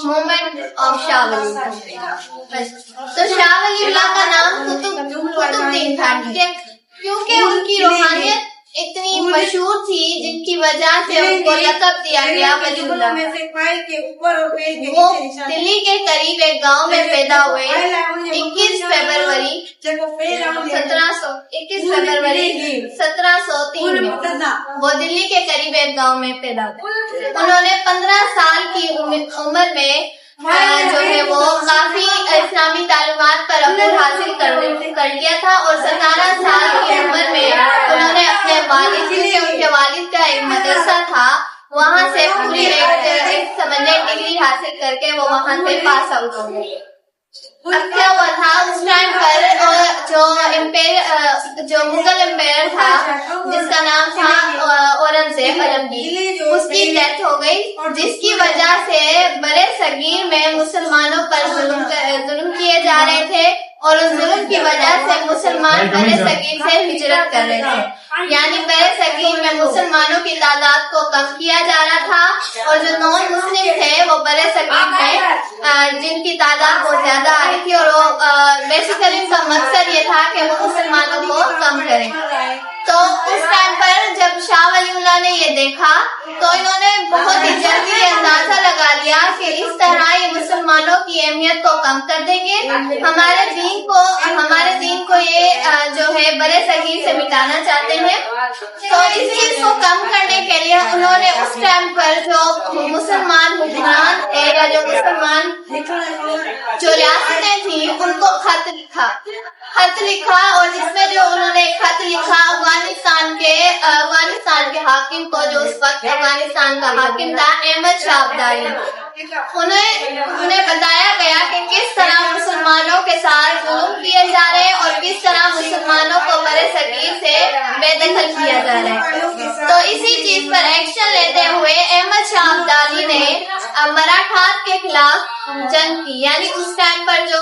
Movement of Shah Wali اللہ. تو شاہ ولی اللہ کا نام قطب دین تھا کیونکہ ان کی روحانیت اتنی مشہور تھی جن کی وجہ سے ان کو لقب دیا گیا ولی اللہ. وہ دلی کے قریب ایک گاؤں میں پیدا ہوئے 21 فروری 1703 میں. وہ دلی کے قریب ایک گاؤں میں پیدا ہوئے. انہوں نے 15 سال کی عمر میں جو ہے وہ کافی اسلامی تعلیمات پر عبور حاصل کر لیا تھا اور 17 سال کی عمر میں انہوں نے اپنے والد سے ان کے والد کا ایک مدرسہ تھا وہاں سے پوری ایک سمجھے ڈگری حاصل کر کے وہ وہاں سے پاس آؤٹ ہو گئے. اب کیا ہوا تھا اس ٹائم پر جو مغل امپائر تھا جس کا نام تھا اورنگزیب عالمگیر اس کی ڈیتھ ہو گئی جس کی وجہ سے برے صغیر میں مسلمانوں پر ظلم کیے جا رہے تھے اور اس ظلم کی وجہ سے مسلمان برے صغیر سے ہجرت کر رہے تھے. یعنی برے صغیر میں مسلمانوں کی تعداد کو کم کیا جا رہا تھا اور جو نان مسلم تھے وہ برے صغیر میں جن کی تعداد بہت زیادہ آ رہی تھی اور وہ بیسیکلی ان کا مقصد یہ تھا کہ وہ مسلمانوں کو کم کریں. تو اس ٹائم پر جب شاہ ولی اللہ نے یہ دیکھا تو انہوں نے بہت ہی جلدی اندازہ لگا لیا کہ اس طرح یہ مسلمانوں کی اہمیت کو کم کر دیں گے. ہمارے دین کو یہ جو ہے برے صغیر سے مٹانا چاہتے ہیں. تو اس چیز کو کم کرنے کے لیے انہوں نے اس ٹائم پر جو مسلمان حکمران تھے یا جو مسلمان جو ریاستیں تھیں ان کو خط لکھا اور جس میں جو انہوں نے خط لکھا افغانستان کے حاکم کو جو اس وقت افغانستان کا حاکم تھا احمد شاہ ابدالی. انہیں بتایا گیا کہ کس طرح مسلمانوں کے ساتھ ظلم کیے جا رہے ہیں اور کس طرح مسلمانوں کو برے صغیر سے بے دخل کیا جا رہا ہے. تو اسی چیز پر ایکشن لیتے ہوئے احمد شاہ ابدالی نے مراٹھا کے خلاف جنگ کی. یعنی اس ٹائم پر جو